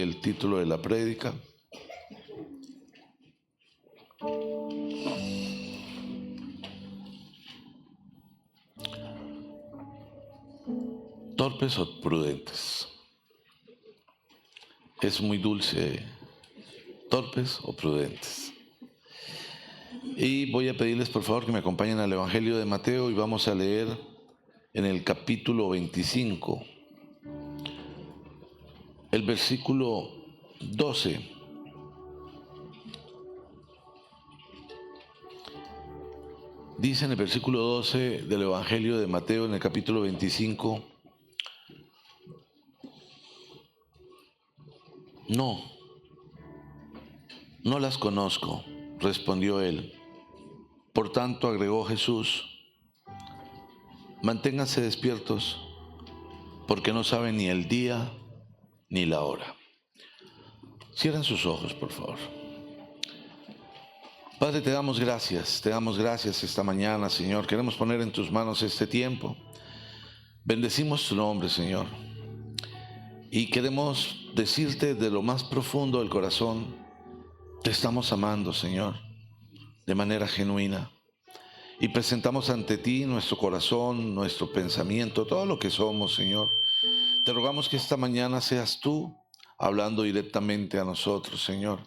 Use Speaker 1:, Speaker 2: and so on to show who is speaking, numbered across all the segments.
Speaker 1: El título de la prédica. ¿Torpes o prudentes? Es muy dulce. ¿Torpes o prudentes? Y voy a pedirles por favor que me acompañen al Evangelio de Mateo y vamos a leer en el capítulo 25, el versículo 12. Dice en el versículo 12 del Evangelio de Mateo, en el capítulo 25, no las conozco, respondió él. Por tanto, agregó Jesús, manténganse despiertos, porque no saben ni el día ni la hora. Cierren sus ojos, por favor. Padre, te damos gracias esta mañana, Señor. Queremos poner en tus manos este tiempo. Bendecimos tu nombre, Señor. Y queremos decirte de lo más profundo del corazón, te estamos amando, Señor, de manera genuina. Y presentamos ante ti nuestro corazón, nuestro pensamiento, todo lo que somos, Señor. Te rogamos que esta mañana seas tú hablando directamente a nosotros, Señor,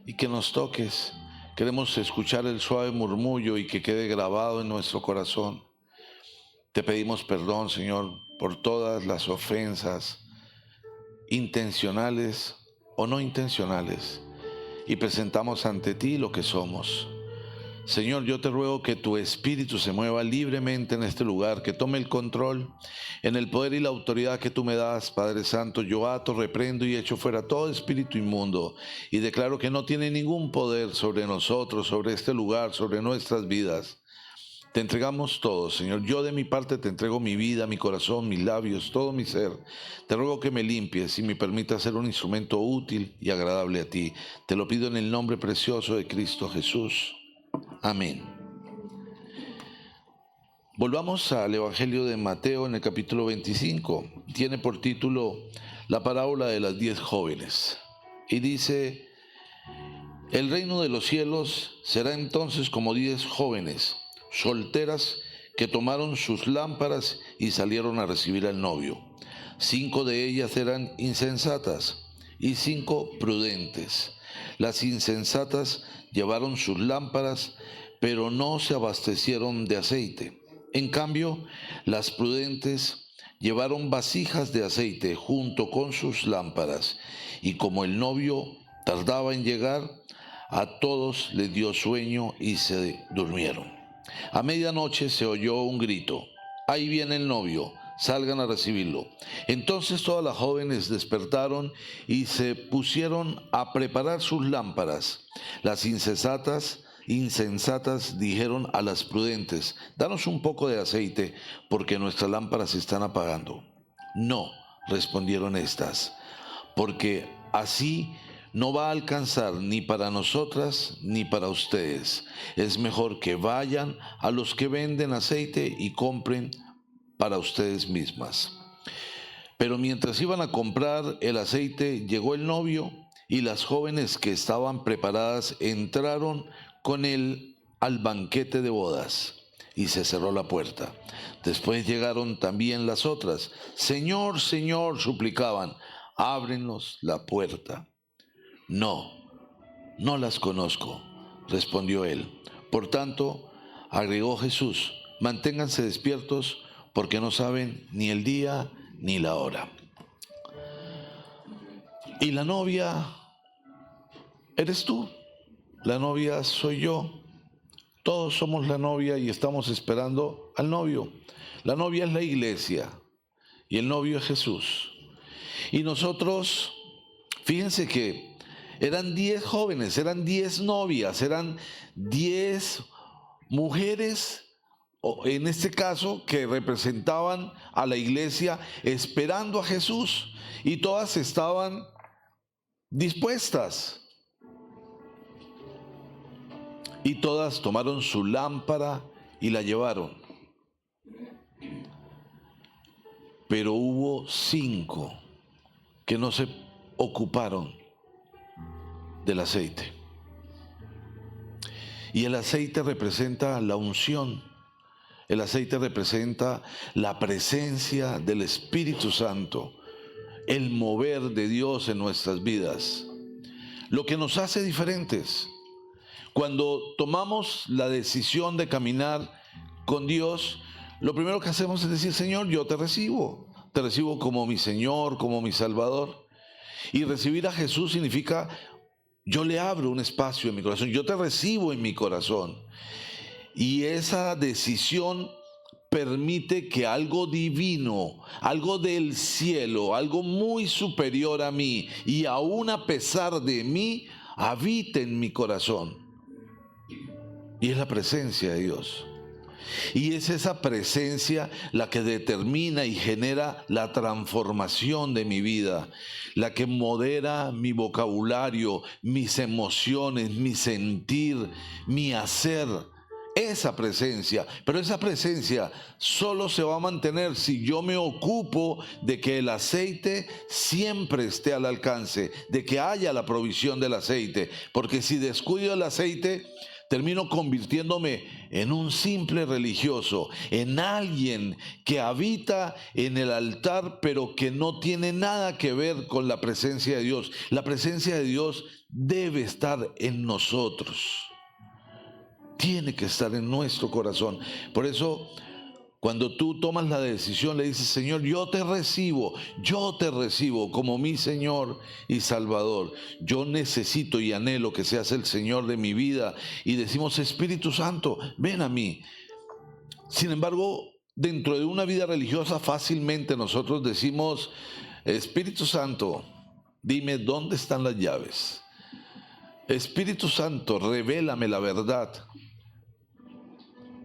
Speaker 1: y que nos toques. Queremos escuchar el suave murmullo y que quede grabado en nuestro corazón. Te pedimos perdón, Señor, por todas las ofensas, intencionales o no intencionales, y presentamos ante ti lo que somos. Señor, yo te ruego que tu Espíritu se mueva libremente en este lugar, que tome el control en el poder y la autoridad que tú me das, Padre Santo. Yo ato, reprendo y echo fuera todo espíritu inmundo y declaro que no tiene ningún poder sobre nosotros, sobre este lugar, sobre nuestras vidas. Te entregamos todo, Señor. Yo de mi parte te entrego mi vida, mi corazón, mis labios, todo mi ser. Te ruego que me limpies y me permitas ser un instrumento útil y agradable a ti. Te lo pido en el nombre precioso de Cristo Jesús. Amén. Volvamos al Evangelio de Mateo en el capítulo 25. Tiene por título la parábola de las 10 jóvenes. Y dice, el reino de los cielos será entonces como 10 jóvenes solteras que tomaron sus lámparas y salieron a recibir al novio. 5 de ellas eran insensatas y 5 prudentes. Las insensatas llevaron sus lámparas, pero no se abastecieron de aceite. En cambio, las prudentes llevaron vasijas de aceite junto con sus lámparas, y como el novio tardaba en llegar, a todos les dio sueño y se durmieron. A medianoche se oyó un grito: ahí viene el novio, salgan a recibirlo. Entonces todas las jóvenes despertaron y se pusieron a preparar sus lámparas. Las insensatas dijeron a las prudentes: danos un poco de aceite, porque nuestras lámparas se están apagando. No, respondieron estas, porque así no va a alcanzar ni para nosotras ni para ustedes. Es mejor que vayan a los que venden aceite y compren para ustedes mismas. Pero mientras iban a comprar el aceite, llegó el novio, y las jóvenes que estaban preparadas entraron con él al banquete de bodas, y se cerró la puerta. Después llegaron también las otras. Señor, Señor, suplicaban, ábrenos la puerta. No las conozco, respondió él. Por tanto, agregó Jesús, manténganse despiertos, porque no saben ni el día ni la hora. Y la novia eres tú, la novia soy yo. Todos somos la novia y estamos esperando al novio. La novia es la iglesia y el novio es Jesús. Y nosotros, fíjense que eran 10 jóvenes, eran 10 novias, eran 10 mujeres, en este caso, que representaban a la iglesia esperando a Jesús, y todas estaban dispuestas. Y todas tomaron su lámpara y la llevaron. Pero hubo 5 que no se ocuparon del aceite. Y el aceite representa la unción. El aceite representa la presencia del Espíritu Santo, el mover de Dios en nuestras vidas, lo que nos hace diferentes. Cuando tomamos la decisión de caminar con Dios, lo primero que hacemos es decir: Señor, yo te recibo como mi Señor, como mi Salvador. Y recibir a Jesús significa: yo le abro un espacio en mi corazón, yo te recibo en mi corazón. Y esa decisión permite que algo divino, algo del cielo, algo muy superior a mí y aún a pesar de mí, habite en mi corazón. Y es la presencia de Dios. Y es esa presencia la que determina y genera la transformación de mi vida, la que modera mi vocabulario, mis emociones, mi sentir, mi hacer. Esa presencia, pero esa presencia solo se va a mantener si yo me ocupo de que el aceite siempre esté al alcance, de que haya la provisión del aceite, porque si descuido el aceite, termino convirtiéndome en un simple religioso, en alguien que habita en el altar, pero que no tiene nada que ver con la presencia de Dios. La presencia de Dios debe estar en nosotros. Tiene que estar en nuestro corazón. Por eso, cuando tú tomas la decisión, le dices: Señor, yo te recibo como mi Señor y Salvador. Yo necesito y anhelo que seas el Señor de mi vida. Y decimos: Espíritu Santo, ven a mí. Sin embargo, dentro de una vida religiosa fácilmente nosotros decimos: Espíritu Santo, dime dónde están las llaves. Espíritu Santo, revélame la verdad.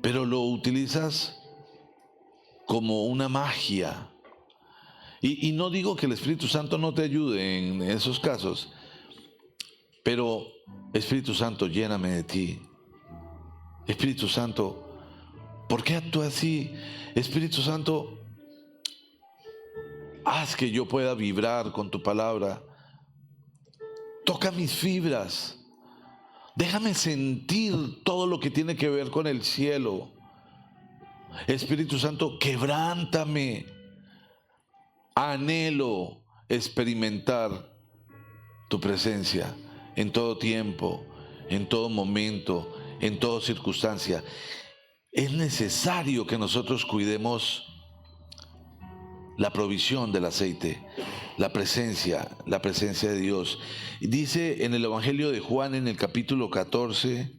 Speaker 1: Pero lo utilizas como una magia. Y no digo que el Espíritu Santo no te ayude en esos casos, pero Espíritu Santo, lléname de ti. Espíritu Santo, ¿por qué actúas así? Espíritu Santo, haz que yo pueda vibrar con tu palabra. Toca mis fibras. Déjame sentir todo lo que tiene que ver con el cielo. Espíritu Santo, quebrántame. Anhelo experimentar tu presencia en todo tiempo, en todo momento, en toda circunstancia. Es necesario que nosotros cuidemos la provisión del aceite, la presencia de Dios. Dice en el Evangelio de Juan, en el capítulo 14,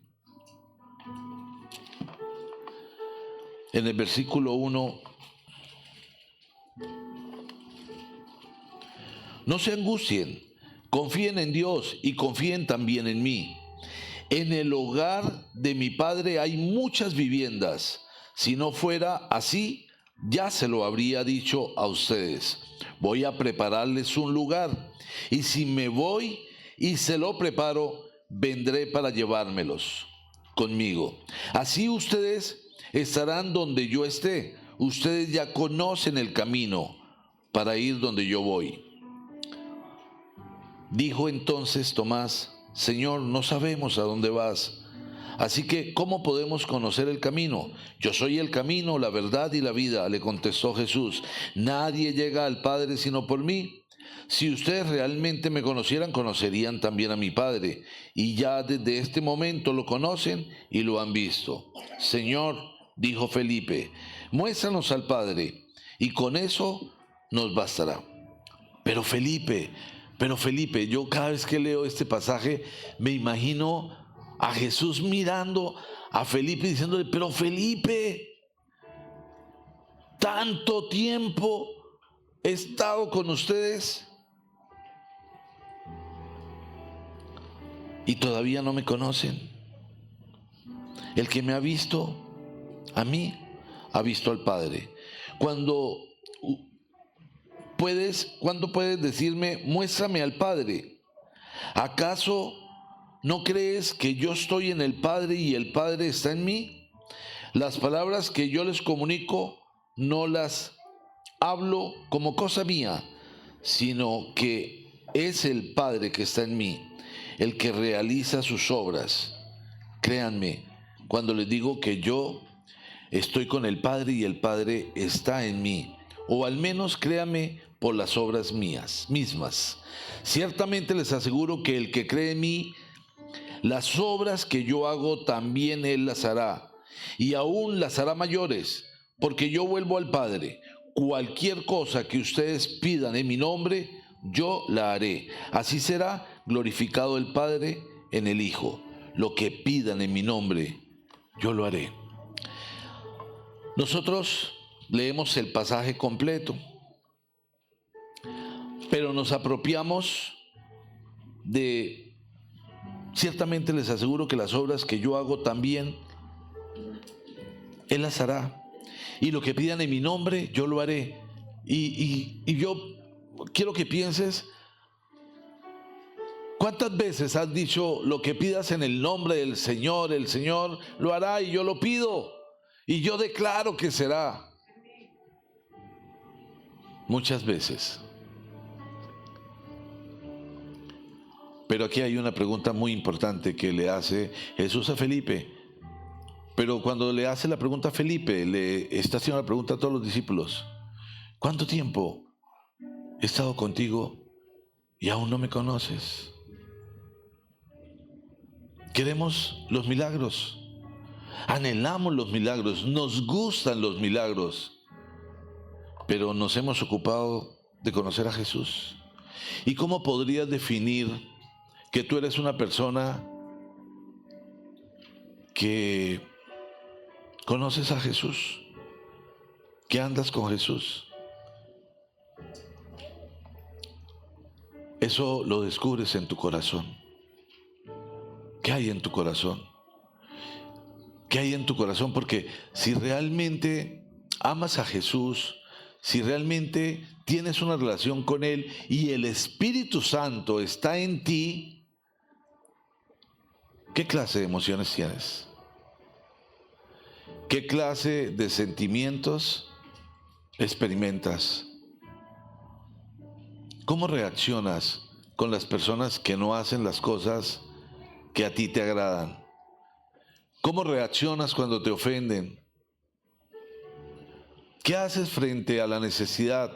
Speaker 1: en el versículo 1, no se angustien, confíen en Dios y confíen también en mí. En el hogar de mi Padre hay muchas viviendas. Si no fuera así, ya se lo habría dicho a ustedes. Voy a prepararles un lugar. Y si me voy y se lo preparo, vendré para llevármelos conmigo. Así ustedes estarán donde yo esté. Ustedes ya conocen el camino para ir donde yo voy. Dijo entonces Tomás: Señor, no sabemos a dónde vas. Así que, ¿cómo podemos conocer el camino? Yo soy el camino, la verdad y la vida, le contestó Jesús. Nadie llega al Padre sino por mí. Si ustedes realmente me conocieran, conocerían también a mi Padre. Y ya desde este momento lo conocen y lo han visto. Señor, dijo Felipe, muéstranos al Padre, y con eso nos bastará. Pero Felipe, yo cada vez que leo este pasaje me imagino a Jesús mirando a Felipe diciéndole: pero Felipe, tanto tiempo he estado con ustedes y todavía no me conocen. El que me ha visto a mí, ha visto al Padre. ¿Cuándo puedes decirme: muéstrame al Padre? ¿Acaso no crees que yo estoy en el Padre y el Padre está en mí? Las palabras que yo les comunico no las hablo como cosa mía, sino que es el Padre que está en mí, el que realiza sus obras. Créanme, cuando les digo que yo estoy con el Padre y el Padre está en mí, o al menos créanme por las obras mías mismas. Ciertamente les aseguro que el que cree en mí, las obras que yo hago también él las hará, y aún las hará mayores, porque yo vuelvo al Padre. Cualquier cosa que ustedes pidan en mi nombre, yo la haré. Así será glorificado el Padre en el Hijo. Lo que pidan en mi nombre, yo lo haré. Nosotros leemos el pasaje completo, pero nos apropiamos de, ciertamente les aseguro que las obras que yo hago también, Él las hará. Y lo que pidan en mi nombre, yo lo haré. Y yo quiero que pienses, ¿cuántas veces has dicho lo que pidas en el nombre del Señor? El Señor lo hará y yo lo pido. Y yo declaro que será. Muchas veces. Pero aquí hay una pregunta muy importante que le hace Jesús a Felipe. Pero cuando le hace la pregunta a Felipe, le está haciendo la pregunta a todos los discípulos. ¿Cuánto tiempo he estado contigo y aún no me conoces? Queremos los milagros. Anhelamos los milagros. Nos gustan los milagros. Pero nos hemos ocupado de conocer a Jesús. ¿Y cómo podrías definir que tú eres una persona que conoces a Jesús, que andas con Jesús? Eso lo descubres en tu corazón. ¿Qué hay en tu corazón? ¿Qué hay en tu corazón? Porque si realmente amas a Jesús, si realmente tienes una relación con Él y el Espíritu Santo está en ti, ¿qué clase de emociones tienes? ¿Qué clase de sentimientos experimentas? ¿Cómo reaccionas con las personas que no hacen las cosas que a ti te agradan? ¿Cómo reaccionas cuando te ofenden? ¿Qué haces frente a la necesidad?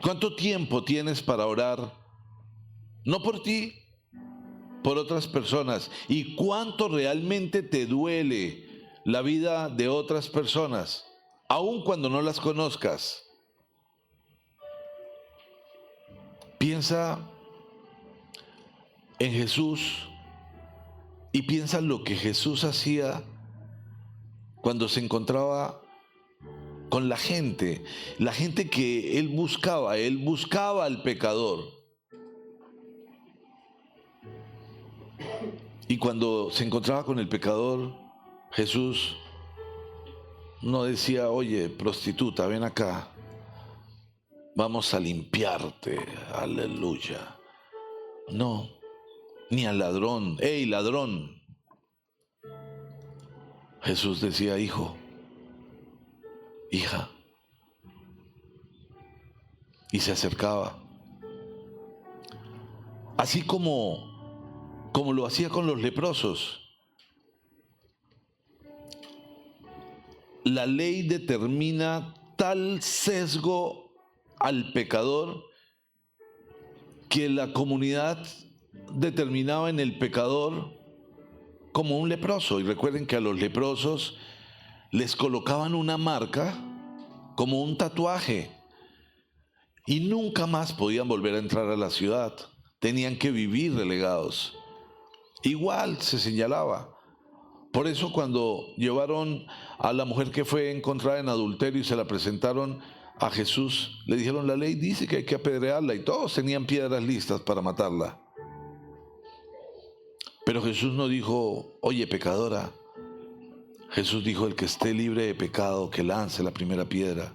Speaker 1: ¿Cuánto tiempo tienes para orar? No por ti, por otras personas. ¿Y cuánto realmente te duele la vida de otras personas, aun cuando no las conozcas? Piensa en Jesús y piensa en lo que Jesús hacía cuando se encontraba con la gente que él buscaba al pecador. Y cuando se encontraba con el pecador, Jesús no decía, oye, prostituta, ven acá, vamos a limpiarte, aleluya. No, ni al ladrón, hey, ladrón. Jesús decía, hijo, hija. Y se acercaba. Así como lo hacía con los leprosos. La ley determina tal sesgo al pecador que la comunidad determinaba en el pecador como un leproso. Y recuerden que a los leprosos les colocaban una marca como un tatuaje y nunca más podían volver a entrar a la ciudad. Tenían que vivir relegados. Igual se señalaba. Por eso cuando llevaron a la mujer que fue encontrada en adulterio y se la presentaron a Jesús, le dijeron, la ley dice que hay que apedrearla, y todos tenían piedras listas para matarla. Pero Jesús no dijo, oye, pecadora. Jesús dijo, el que esté libre de pecado, que lance la primera piedra.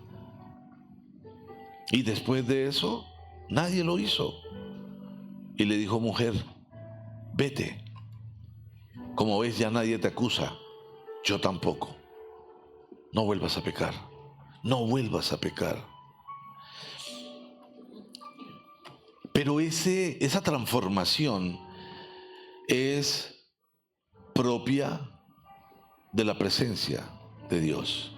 Speaker 1: Y después de eso, nadie lo hizo. Y le dijo, mujer, vete. Como ves, ya nadie te acusa. Yo tampoco. No vuelvas a pecar. No vuelvas a pecar. Pero esa transformación es propia de la presencia de Dios.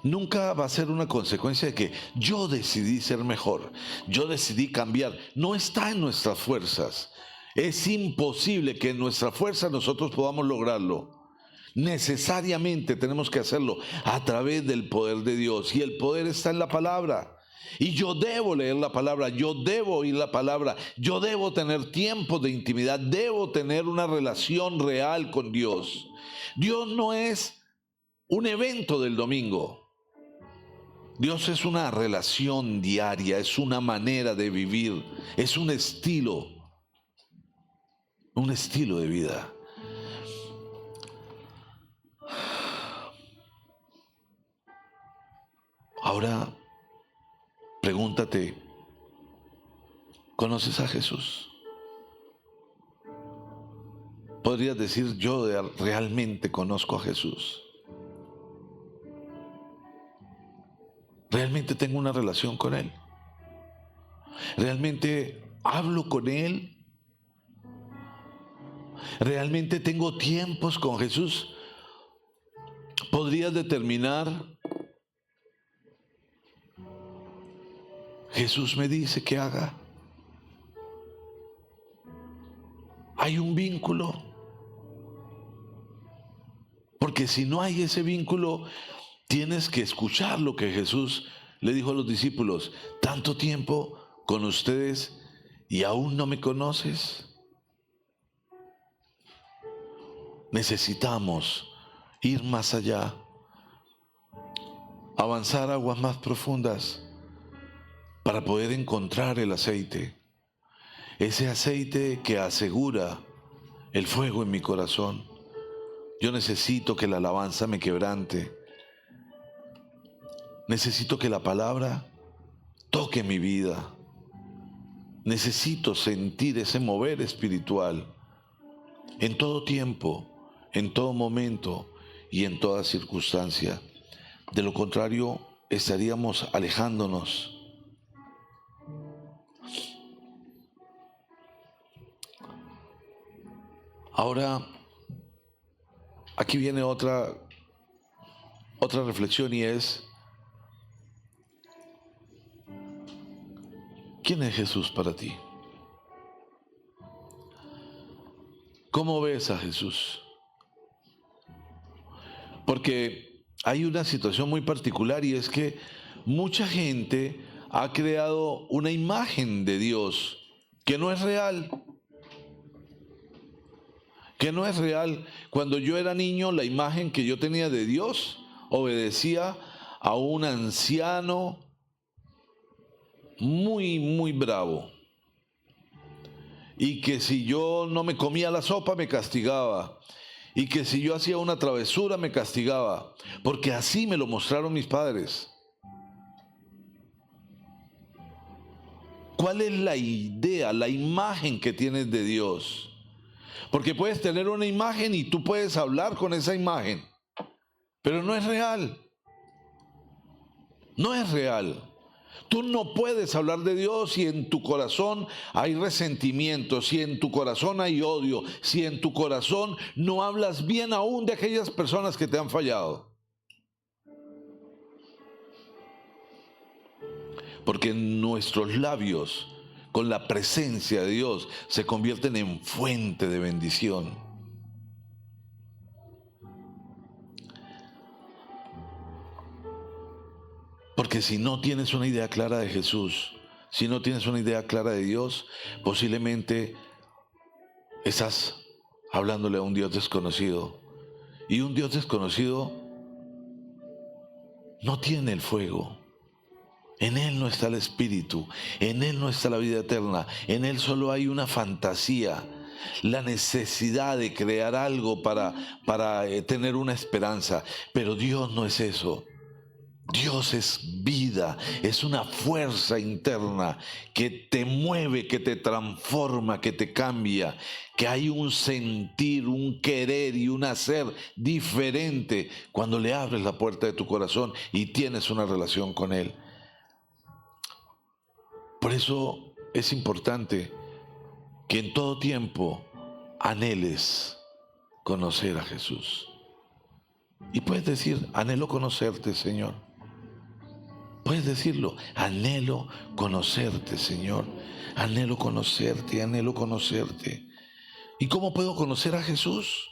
Speaker 1: Nunca va a ser una consecuencia de que yo decidí ser mejor, yo decidí cambiar. No está en nuestras fuerzas. Es imposible que en nuestra fuerza nosotros podamos lograrlo. Necesariamente tenemos que hacerlo a través del poder de Dios. Y el poder está en la palabra. Y yo debo leer la palabra, yo debo oír la palabra, yo debo tener tiempos de intimidad, debo tener una relación real con Dios. Dios no es un evento del domingo. Dios es una relación diaria, es una manera de vivir, es un estilo de vida. Ahora, pregúntate, ¿conoces a Jesús? ¿Podrías decir yo realmente conozco a Jesús? ¿Realmente tengo una relación con Él? ¿Realmente hablo con Él? ¿Realmente tengo tiempos con Jesús? ¿Podrías determinar? Jesús me dice que haga. Hay un vínculo. Porque si no hay ese vínculo, tienes que escuchar lo que Jesús le dijo a los discípulos. Tanto tiempo con ustedes y aún no me conoces. Necesitamos ir más allá, avanzar aguas más profundas para poder encontrar el aceite. Ese aceite que asegura el fuego en mi corazón. Yo necesito que la alabanza me quebrante. Necesito que la palabra toque mi vida. Necesito sentir ese mover espiritual en todo tiempo, en todo momento y en toda circunstancia. De lo contrario, estaríamos alejándonos. Ahora, aquí viene otra reflexión y es, ¿quién es Jesús para ti? ¿Cómo ves a Jesús? Porque hay una situación muy particular y es que mucha gente ha creado una imagen de Dios que no es real. Que no es real. Cuando yo era niño, la imagen que yo tenía de Dios obedecía a un anciano muy, muy bravo. Y que si yo no me comía la sopa, me castigaba. Y que si yo hacía una travesura, me castigaba. Porque así me lo mostraron mis padres. ¿Cuál es la idea, la imagen que tienes de Dios? Porque puedes tener una imagen y tú puedes hablar con esa imagen, pero no es real. No es real. Tú no puedes hablar de Dios si en tu corazón hay resentimiento, si en tu corazón hay odio, si en tu corazón no hablas bien aún de aquellas personas que te han fallado. Porque nuestros labios, con la presencia de Dios, se convierten en fuente de bendición. Porque si no tienes una idea clara de Jesús, si no tienes una idea clara de Dios, posiblemente estás hablándole a un Dios desconocido. Y un Dios desconocido no tiene el fuego. En Él no está el Espíritu, en Él no está la vida eterna, en Él solo hay una fantasía, la necesidad de crear algo para tener una esperanza. Pero Dios no es eso. Dios es vida, es una fuerza interna que te mueve, que te transforma, que te cambia, que hay un sentir, un querer y un hacer diferente cuando le abres la puerta de tu corazón y tienes una relación con Él. Por eso es importante que en todo tiempo anheles conocer a Jesús. Y puedes decir, anhelo conocerte, Señor. Puedes decirlo, anhelo conocerte, Señor. Anhelo conocerte, anhelo conocerte. ¿Y cómo puedo conocer a Jesús?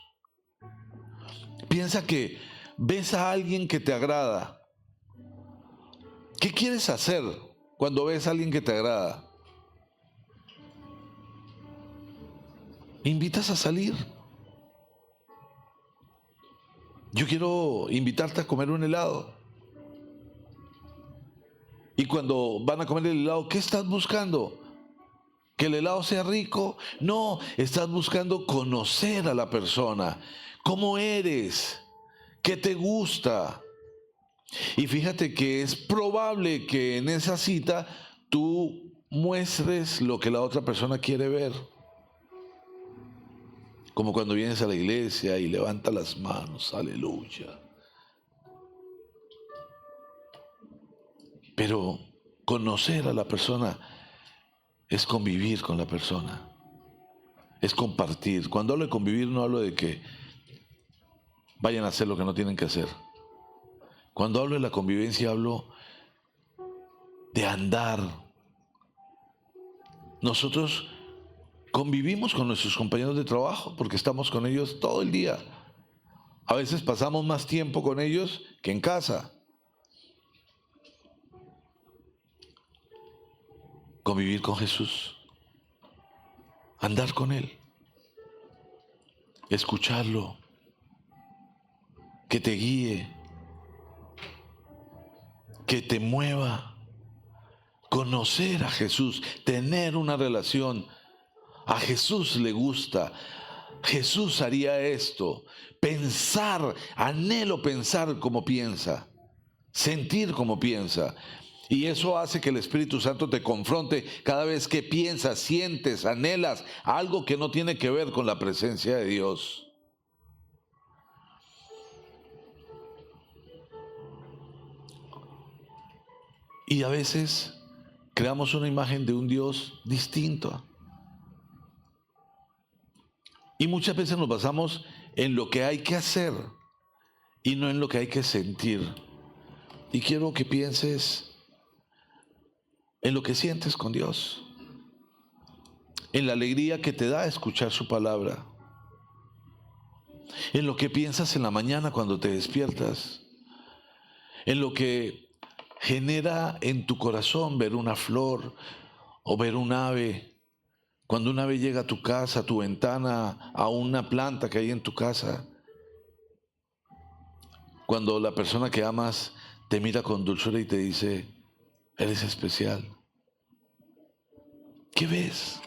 Speaker 1: Piensa que ves a alguien que te agrada. ¿Qué quieres hacer cuando ves a alguien que te agrada? ¿Invitas a salir? Yo quiero invitarte a comer un helado. Y cuando van a comer el helado, ¿qué estás buscando? ¿Que el helado sea rico? No, estás buscando conocer a la persona. ¿Cómo eres? ¿Qué te gusta? Y fíjate que es probable que en esa cita tú muestres lo que la otra persona quiere ver. Como cuando vienes a la iglesia y levanta las manos, aleluya. Pero conocer a la persona es convivir con la persona, es compartir. Cuando hablo de convivir no hablo de que vayan a hacer lo que no tienen que hacer. Cuando hablo de la convivencia hablo de andar. Nosotros convivimos con nuestros compañeros de trabajo porque estamos con ellos todo el día. A veces pasamos más tiempo con ellos que en casa. Convivir con Jesús, andar con Él, escucharlo, que te guíe, que te mueva, conocer a Jesús, tener una relación. A Jesús le gusta, Jesús haría esto, pensar, anhelo pensar como piensa, sentir como piensa. Y eso hace que el Espíritu Santo te confronte cada vez que piensas, sientes, anhelas algo que no tiene que ver con la presencia de Dios. Y a veces creamos una imagen de un Dios distinto. Y muchas veces nos basamos en lo que hay que hacer y no en lo que hay que sentir. Y quiero que pienses en lo que sientes con Dios, en la alegría que te da escuchar su palabra, en lo que piensas en la mañana cuando te despiertas, en lo que genera en tu corazón ver una flor o ver un ave. Cuando un ave llega a tu casa, a tu ventana, a una planta que hay en tu casa. Cuando la persona que amas te mira con dulzura y te dice, eres especial. ¿Qué ves?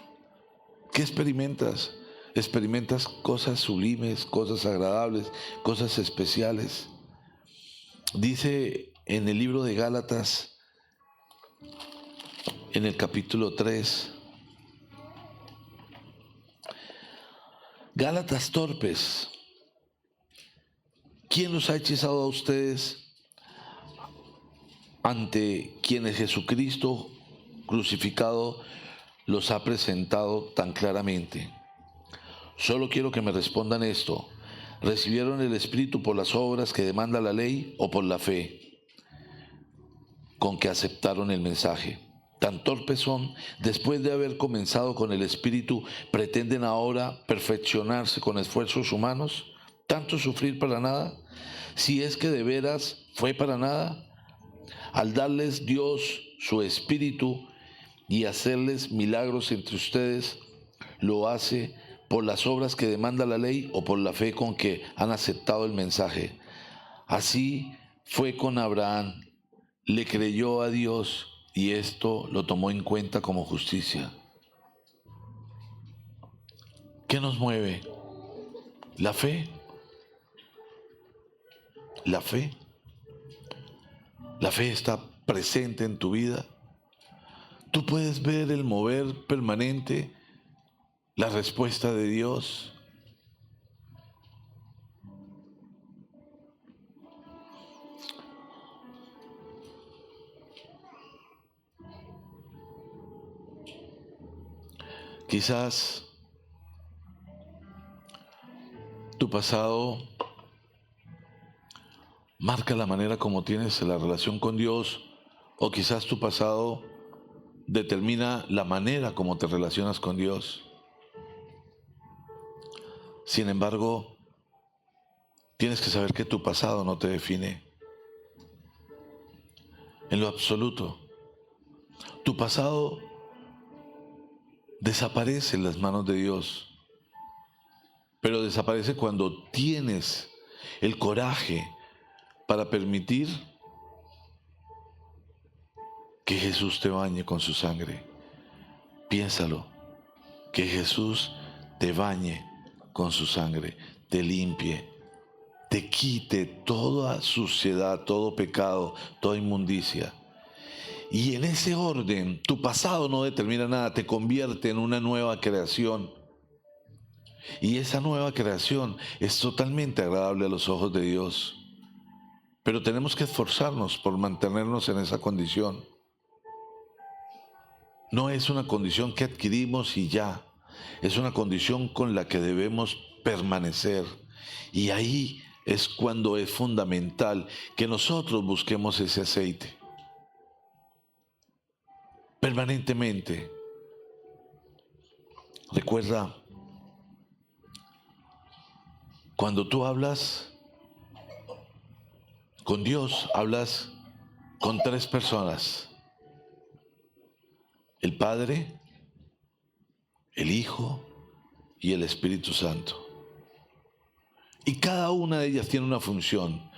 Speaker 1: ¿Qué experimentas? Experimentas cosas sublimes, cosas agradables, cosas especiales. Dice en el libro de Gálatas, en el capítulo 3, Gálatas torpes, ¿quién los ha hechizado a ustedes ante quienes Jesucristo crucificado los ha presentado tan claramente? Solo quiero que me respondan esto. ¿Recibieron el Espíritu por las obras que demanda la ley o por la fe con que aceptaron el mensaje? Tan torpes son, después de haber comenzado con el Espíritu, pretenden ahora perfeccionarse con esfuerzos humanos, tanto sufrir para nada, si es que de veras fue para nada. Al darles Dios su Espíritu y hacerles milagros entre ustedes, lo hace por las obras que demanda la ley o por la fe con que han aceptado el mensaje. Así fue con Abraham, le creyó a Dios y esto lo tomó en cuenta como justicia. ¿Qué nos mueve? La fe. La fe. La fe está presente en tu vida. Tú puedes ver el mover permanente, la respuesta de Dios. Quizás tu pasado marca la manera como tienes la relación con Dios, o quizás tu pasado determina la manera como te relacionas con Dios. Sin embargo, tienes que saber que tu pasado no te define en lo absoluto. Tu pasado desaparece en las manos de Dios, pero desaparece cuando tienes el coraje para permitir que Jesús te bañe con su sangre. Piénsalo, que Jesús te bañe con su sangre, te limpie, te quite toda suciedad, todo pecado, toda inmundicia. Y en ese orden, tu pasado no determina nada, te convierte en una nueva creación. Y esa nueva creación es totalmente agradable a los ojos de Dios. Pero tenemos que esforzarnos por mantenernos en esa condición. No es una condición que adquirimos y ya. Es una condición con la que debemos permanecer. Y ahí es cuando es fundamental que nosotros busquemos ese aceite. Permanentemente. Recuerda, cuando tú hablas con Dios, hablas con 3 personas: el Padre, el Hijo y el Espíritu Santo. Y cada una de ellas tiene una función.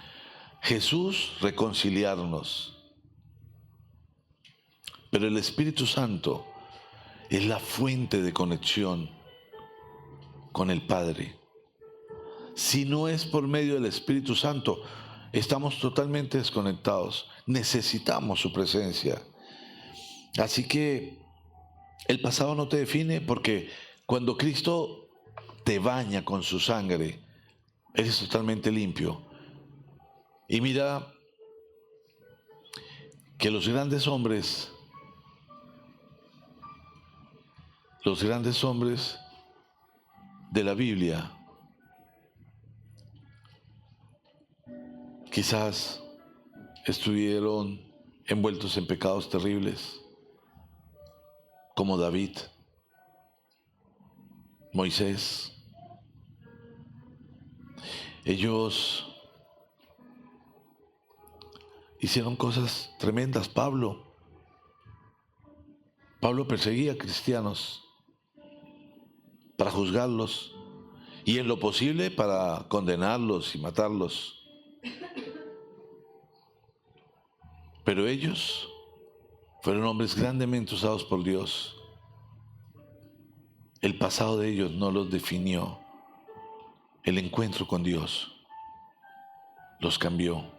Speaker 1: Jesús, reconciliarnos. Pero el Espíritu Santo es la fuente de conexión con el Padre. Si no es por medio del Espíritu Santo, estamos totalmente desconectados. Necesitamos su presencia. Así que el pasado no te define, porque cuando Cristo te baña con su sangre, eres totalmente limpio. Y mira que los grandes hombres de la Biblia, quizás estuvieron envueltos en pecados terribles, como David, Moisés. Ellos hicieron cosas tremendas. Pablo perseguía a cristianos para juzgarlos y en lo posible para condenarlos y matarlos. Pero ellos fueron hombres grandemente usados por Dios. El pasado de ellos no los definió. El encuentro con Dios los cambió.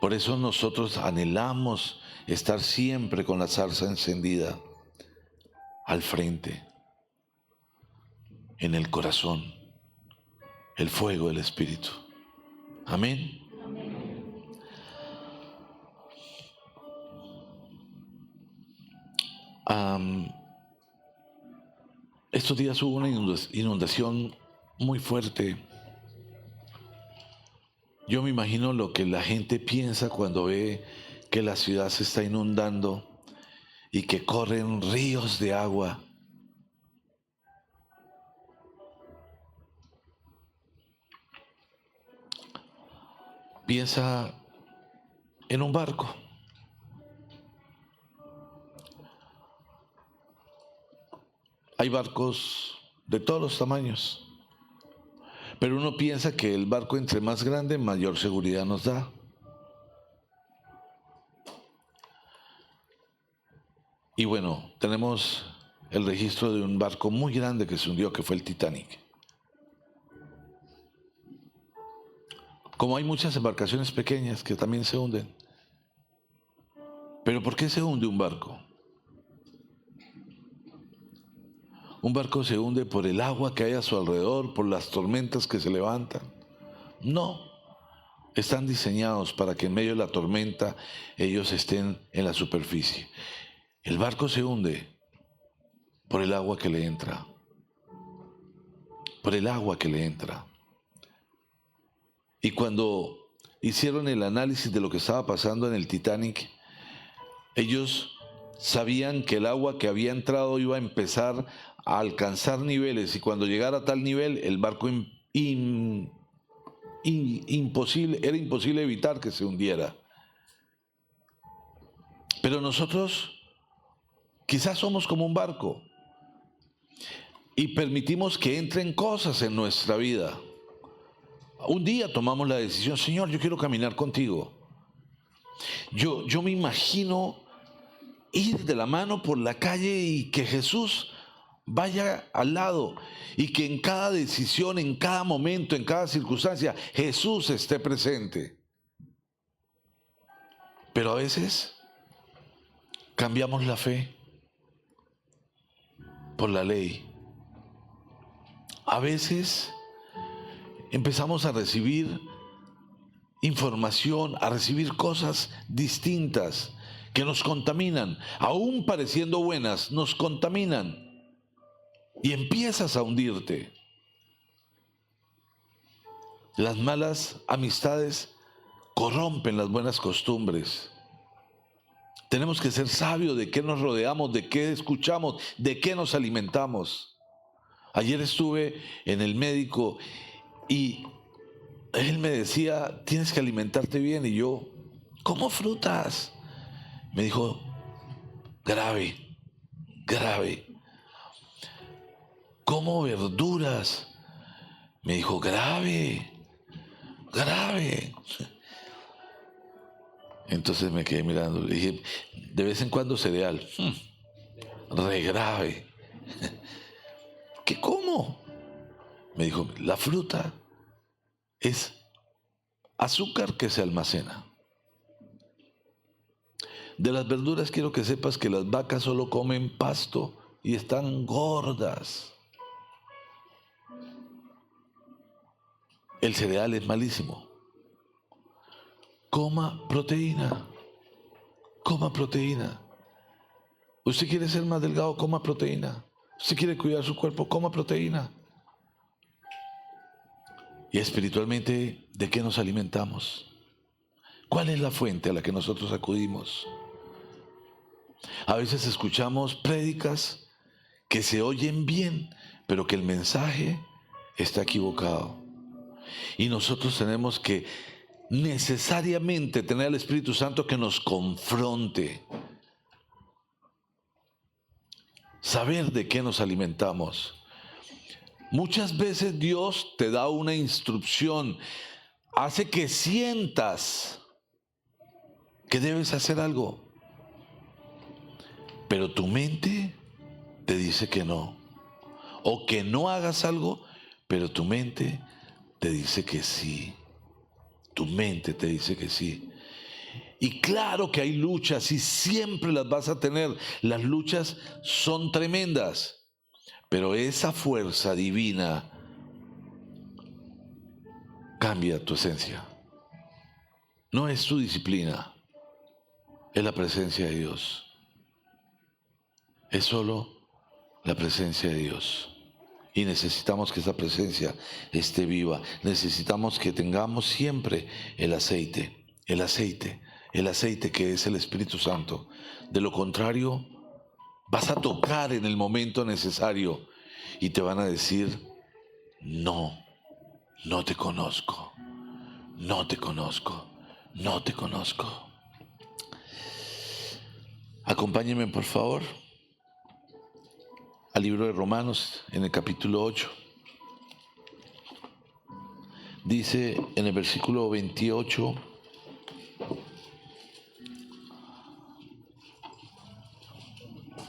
Speaker 1: Por eso nosotros anhelamos estar siempre con la zarza encendida al frente, en el corazón, el fuego del Espíritu. Amén. Estos días hubo una inundación muy fuerte. Yo me imagino lo que la gente piensa cuando ve que la ciudad se está inundando y que corren ríos de agua. Piensa en un barco. Hay barcos de todos los tamaños, pero uno piensa que el barco entre más grande, mayor seguridad nos da. Y bueno, tenemos el registro de un barco muy grande que se hundió, que fue el Titanic. Como hay muchas embarcaciones pequeñas que también se hunden. ¿Pero por qué se hunde un barco? Un barco se hunde por el agua que hay a su alrededor, por las tormentas que se levantan. No, están diseñados para que en medio de la tormenta ellos estén en la superficie. El barco se hunde por el agua que le entra. Por el agua que le entra. Y cuando hicieron el análisis de lo que estaba pasando en el Titanic, ellos sabían que el agua que había entrado iba a empezar a alcanzar niveles, y cuando llegara a tal nivel el barco era imposible evitar que se hundiera. Pero nosotros quizás somos como un barco y permitimos que entren cosas en nuestra vida. Un día tomamos la decisión: Señor, yo quiero caminar contigo. Yo me imagino ir de la mano por la calle y que Jesús vaya al lado, y que en cada decisión, en cada momento, en cada circunstancia, Jesús esté presente. Pero a veces cambiamos la fe por la ley. A veces empezamos a recibir información, a recibir cosas distintas que nos contaminan, aún pareciendo buenas, nos contaminan, y empiezas a hundirte. Las malas amistades corrompen las buenas costumbres. Tenemos que ser sabios de qué nos rodeamos, de qué escuchamos, de qué nos alimentamos. Ayer estuve en el médico y él me decía: tienes que alimentarte bien. Y yo: ¿como frutas? Me dijo: grave. ¿Como verduras? Me dijo: grave. Entonces me quedé mirando, le dije: de vez en cuando cereal. Re grave. ¿Qué como? Me dijo: la fruta es azúcar que se almacena. De las verduras quiero que sepas que las vacas solo comen pasto y están gordas. El cereal es malísimo. Coma proteína. ¿Usted quiere ser más delgado? Coma proteína. ¿Usted quiere cuidar su cuerpo? Coma proteína. Y espiritualmente, ¿de qué nos alimentamos? ¿Cuál es la fuente a la que nosotros acudimos? A veces escuchamos prédicas que se oyen bien, pero que el mensaje está equivocado. Y nosotros tenemos que necesariamente tener al Espíritu Santo que nos confronte. Saber de qué nos alimentamos. Muchas veces Dios te da una instrucción, hace que sientas que debes hacer algo, pero tu mente te dice que no. O que no hagas algo, pero tu mente te dice que sí. Tu mente te dice que sí. Y claro que hay luchas y siempre las vas a tener. Las luchas son tremendas. Pero esa fuerza divina cambia tu esencia. No es tu disciplina, es la presencia de Dios. Es solo la presencia de Dios. Y necesitamos que esa presencia esté viva. Necesitamos que tengamos siempre el aceite que es el Espíritu Santo. De lo contrario, vas a tocar en el momento necesario y te van a decir: no te conozco. Acompáñenme, por favor, al libro de Romanos, en el capítulo 8. Dice en el versículo 28: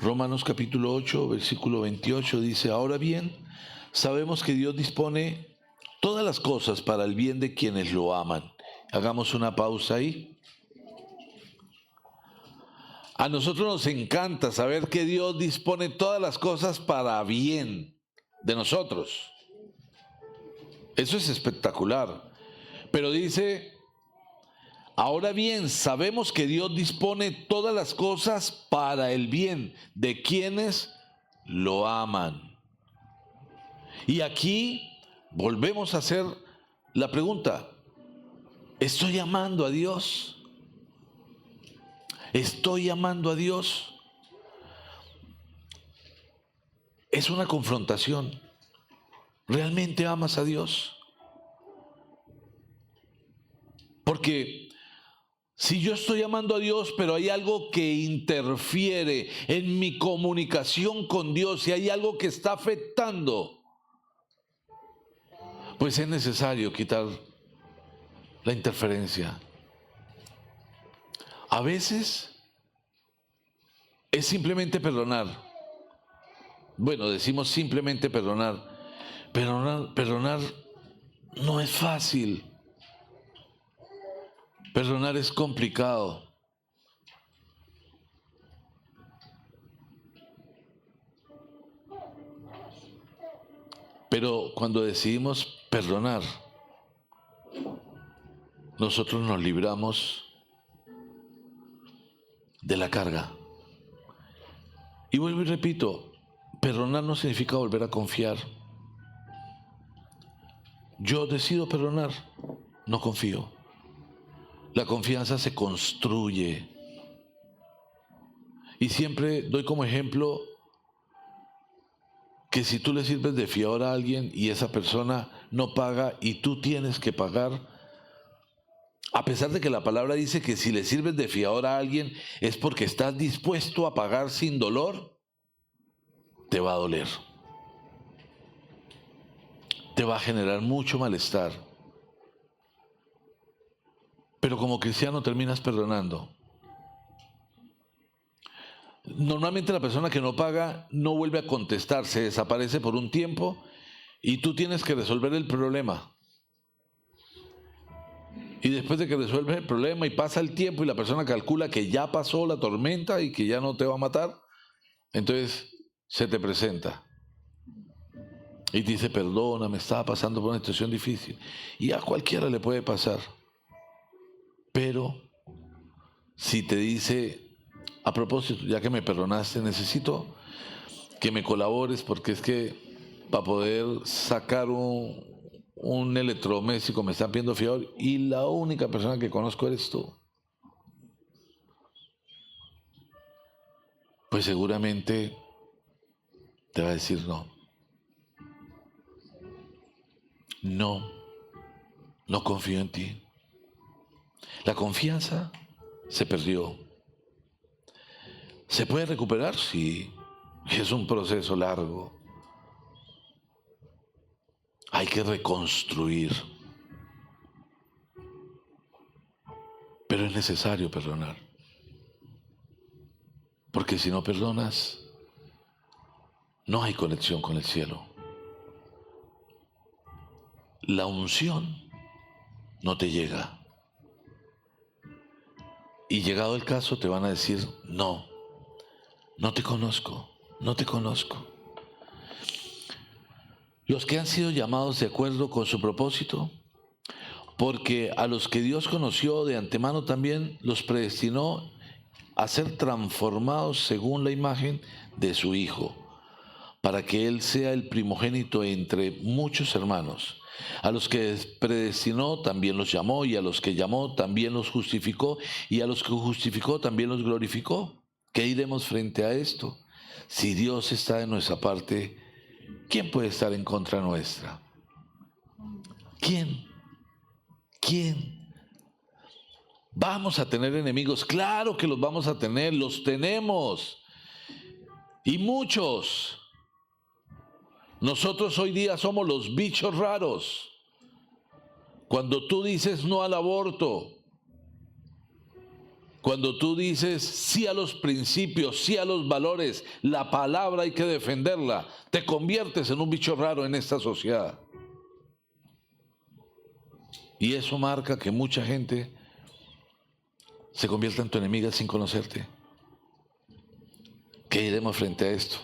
Speaker 1: Romanos capítulo 8, versículo 28 dice: ahora bien, sabemos que Dios dispone todas las cosas para el bien de quienes lo aman. Hagamos una pausa ahí. A nosotros nos encanta saber que Dios dispone todas las cosas para bien de nosotros. Eso es espectacular. Pero dice: ahora bien, sabemos que Dios dispone todas las cosas para el bien de quienes lo aman. Y aquí volvemos a hacer la pregunta, ¿estoy amando a Dios? ¿Estoy amando a Dios? Es una confrontación. ¿Realmente amas a Dios? Porque si yo estoy amando a Dios, pero hay algo que interfiere en mi comunicación con Dios y hay algo que está afectando, pues es necesario quitar la interferencia. A veces es simplemente perdonar. Bueno, decimos simplemente perdonar. Perdonar no es fácil. Perdonar es complicado. Pero cuando decidimos perdonar, nosotros nos libramos de la carga. Y vuelvo y repito, perdonar no significa volver a confiar. Yo decido perdonar, no confío. La confianza se construye. Y siempre doy como ejemplo que si tú le sirves de fiador a alguien y esa persona no paga y tú tienes que pagar, a pesar de que la palabra dice que si le sirves de fiador a alguien es porque estás dispuesto a pagar sin dolor, te va a doler. Te va a generar mucho malestar. Pero como cristiano terminas perdonando. Normalmente la persona que no paga no vuelve a contestar, se desaparece por un tiempo y tú tienes que resolver el problema. Y después de que resuelves el problema y pasa el tiempo y la persona calcula que ya pasó la tormenta y que ya no te va a matar, entonces se te presenta y te dice, perdona, me estaba pasando por una situación difícil. Y a cualquiera le puede pasar. Pero si te dice, a propósito, ya que me perdonaste, necesito que me colabores porque es que para poder sacar un electrodoméstico me están pidiendo fiador y la única persona que conozco eres tú. Pues seguramente te va a decir no. No confío en ti. La confianza se perdió. ¿Se puede recuperar? Sí. Es un proceso largo. Hay que reconstruir. Pero es necesario perdonar. Porque si no perdonas, no hay conexión con el cielo. La unción no te llega. Y llegado el caso te van a decir, no te conozco, no te conozco. Los que han sido llamados de acuerdo con su propósito, porque a los que Dios conoció de antemano también los predestinó a ser transformados según la imagen de su Hijo, para que Él sea el primogénito entre muchos hermanos. A los que predestinó también los llamó, y a los que llamó también los justificó, y a los que justificó también los glorificó. ¿Qué diremos frente a esto? Si Dios está de nuestra parte, ¿quién puede estar en contra nuestra? ¿Quién? ¿Vamos a tener enemigos? Claro que los vamos a tener, los tenemos. Y muchos. Nosotros hoy día somos los bichos raros. Cuando tú dices no al aborto, cuando tú dices sí a los principios, sí a los valores, la palabra hay que defenderla, te conviertes en un bicho raro en esta sociedad. Y eso marca que mucha gente se convierta en tu enemiga sin conocerte. ¿Qué diremos frente a esto?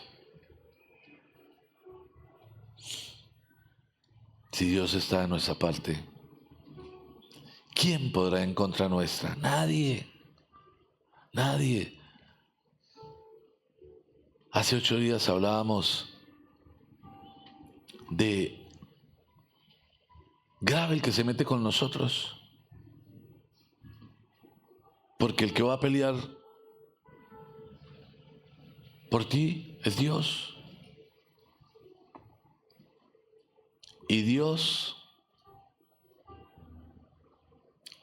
Speaker 1: Si Dios está de nuestra parte, ¿quién podrá en contra nuestra? Nadie. Hace 8 días hablábamos de grave el que se mete con nosotros, porque el que va a pelear por ti es Dios. Y Dios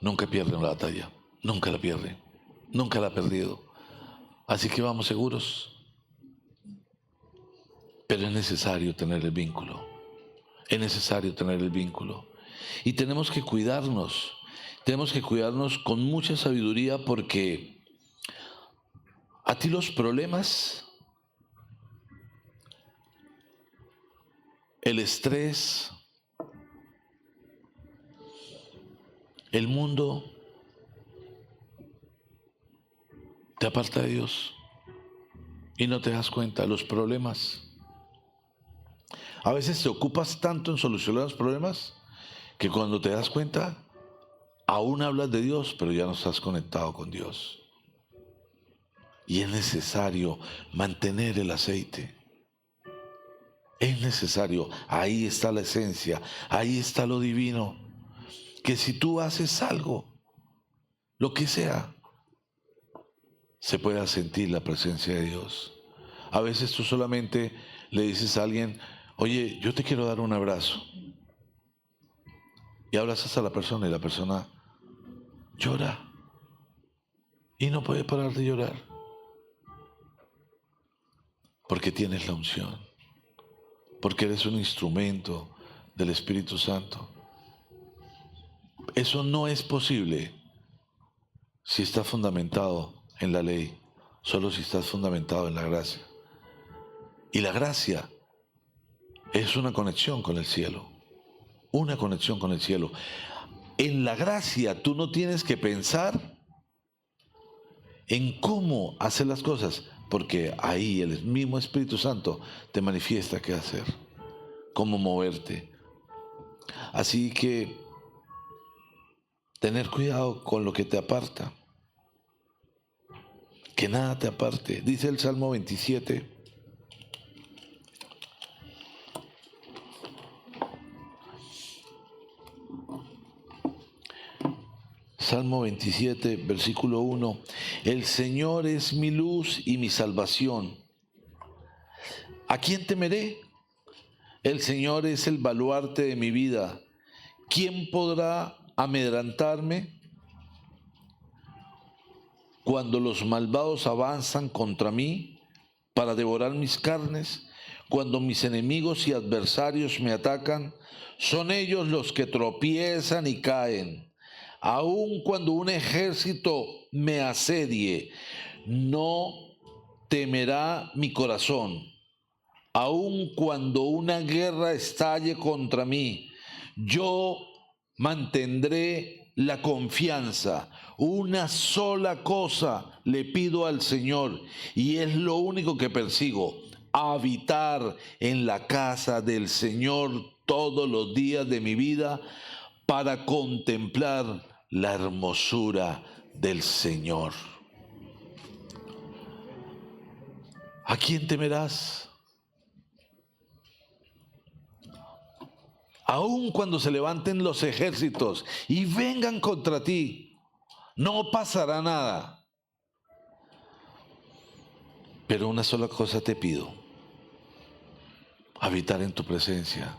Speaker 1: nunca pierde una batalla, nunca la pierde, nunca la ha perdido. Así que vamos seguros. Pero es necesario tener el vínculo, es necesario tener el vínculo. Y tenemos que cuidarnos con mucha sabiduría, porque a ti los problemas, el estrés, el mundo, te aparta de Dios y no te das cuenta. Los problemas, a veces te ocupas tanto en solucionar los problemas que cuando te das cuenta, aún hablas de Dios, pero ya no estás conectado con Dios. Y es necesario mantener el aceite. Es necesario, ahí está la esencia, ahí está lo divino. Que si tú haces algo, lo que sea, se pueda sentir la presencia de Dios. A veces tú solamente le dices a alguien, oye, yo te quiero dar un abrazo. Y abrazas a la persona y la persona llora. Y no puede parar de llorar. Porque tienes la unción. Porque eres un instrumento del Espíritu Santo. Eso no es posible si estás fundamentado en la ley, solo si estás fundamentado en la gracia. Y la gracia es una conexión con el cielo, una conexión con el cielo. En la gracia tú no tienes que pensar en cómo hacer las cosas, porque ahí el mismo Espíritu Santo te manifiesta qué hacer, cómo moverte. Así que tener cuidado con lo que te aparta, que nada te aparte. Dice el Salmo 27, Salmo 27, versículo 1, el Señor es mi luz y mi salvación. ¿A quién temeré? El Señor es el baluarte de mi vida. ¿Quién podrá amedrentarme? Cuando los malvados avanzan contra mí para devorar mis carnes, cuando mis enemigos y adversarios me atacan, son ellos los que tropiezan y caen. Aun cuando un ejército me asedie, no temerá mi corazón. Aun cuando una guerra estalle contra mí, yo mantendré la confianza. Una sola cosa le pido al Señor, y es lo único que persigo: habitar en la casa del Señor todos los días de mi vida, para contemplar la hermosura del Señor. ¿A quién temerás? Aun cuando se levanten los ejércitos y vengan contra ti, no pasará nada. Pero una sola cosa te pido: habitar en tu presencia.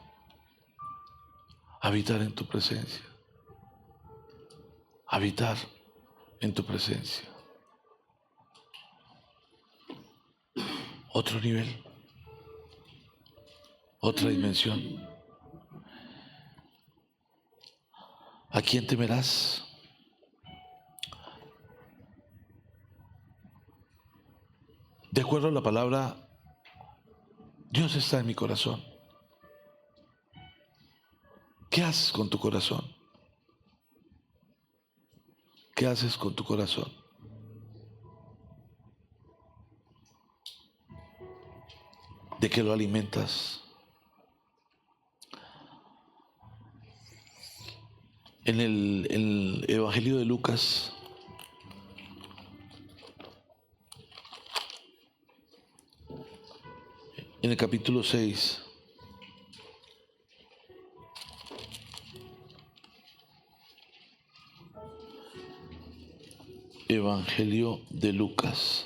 Speaker 1: Habitar en tu presencia. Habitar en tu presencia. Otro nivel. Otra dimensión. ¿A quién temerás? De acuerdo a la palabra, Dios está en mi corazón. ¿Qué haces con tu corazón? ¿Qué haces con tu corazón? ¿De qué lo alimentas? En el Evangelio de Lucas, en el capítulo 6. Evangelio de Lucas.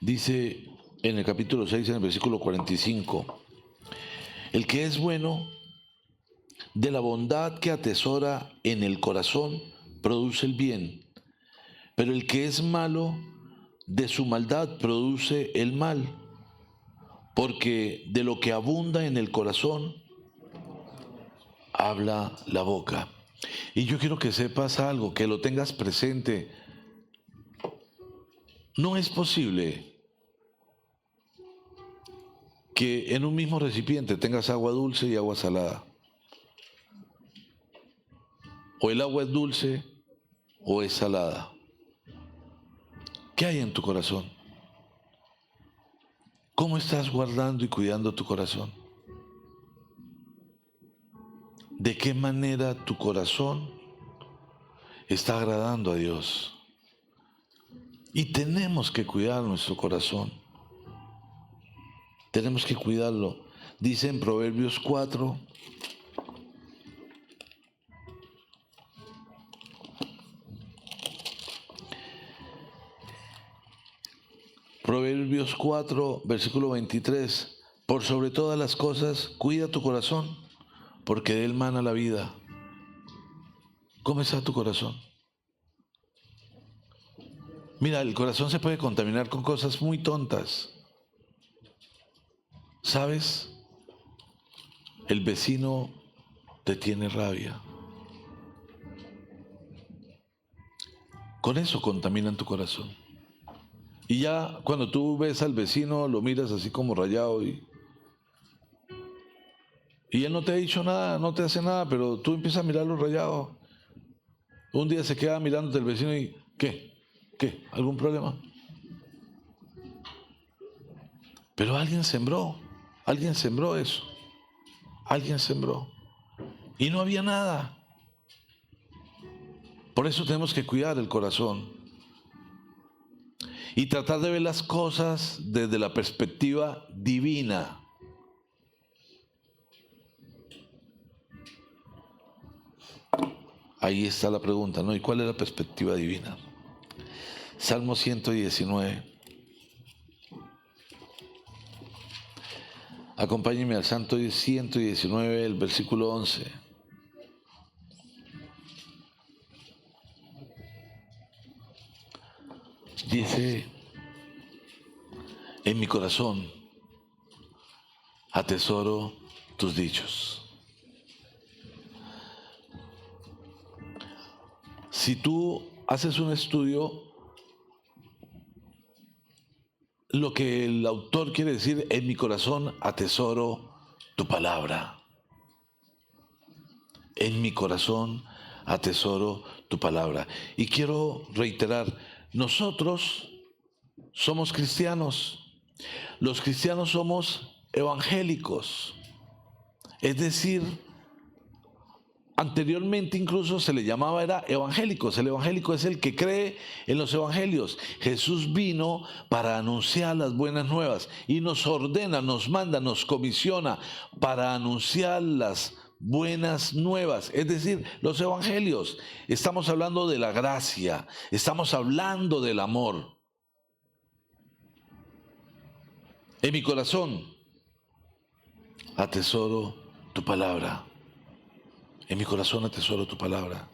Speaker 1: Dice en el capítulo 6, en el versículo 45, el que es bueno, de la bondad que atesora en el corazón, produce el bien, pero el que es malo, de su maldad produce el mal, porque de lo que abunda en el corazón, habla la boca. Y yo quiero que sepas algo, que lo tengas presente. No es posible que en un mismo recipiente tengas agua dulce y agua salada. O el agua es dulce o es salada. ¿Qué hay en tu corazón? ¿Cómo estás guardando y cuidando tu corazón? ¿De qué manera tu corazón está agradando a Dios? Y tenemos que cuidar nuestro corazón. Tenemos que cuidarlo. Dice en Proverbios 4, Proverbios 4, versículo 23, por sobre todas las cosas, cuida tu corazón, porque de él mana la vida. ¿Cómo está tu corazón? Mira, el corazón se puede contaminar con cosas muy tontas. ¿Sabes? El vecino te tiene rabia. Con eso contaminan tu corazón. Y ya cuando tú ves al vecino, lo miras así como rayado y él no te ha dicho nada, no te hace nada, pero tú empiezas a mirarlo rayado. Un día se queda mirándote el vecino y ¿qué? ¿Algún problema? Pero alguien sembró eso. Alguien sembró. Y no había nada. Por eso tenemos que cuidar el corazón. Y tratar de ver las cosas desde la perspectiva divina. Ahí está la pregunta, ¿no? ¿Y cuál es la perspectiva divina? Salmo 119. Acompáñenme al Santo 119, el versículo 11. Dice, en mi corazón atesoro tus dichos. Si tú haces un estudio, lo que el autor quiere decir, en mi corazón atesoro tu palabra. En mi corazón atesoro tu palabra. Y quiero reiterar, nosotros somos cristianos. Los cristianos somos evangélicos. Es decir, anteriormente incluso se le llamaba era evangélicos. El evangélico es el que cree en los evangelios. Jesús vino para anunciar las buenas nuevas y nos ordena, nos manda, nos comisiona para anunciar las buenas nuevas, es decir, los evangelios. Estamos hablando de la gracia, estamos hablando del amor. En mi corazón atesoro tu palabra. En mi corazón atesoro tu palabra.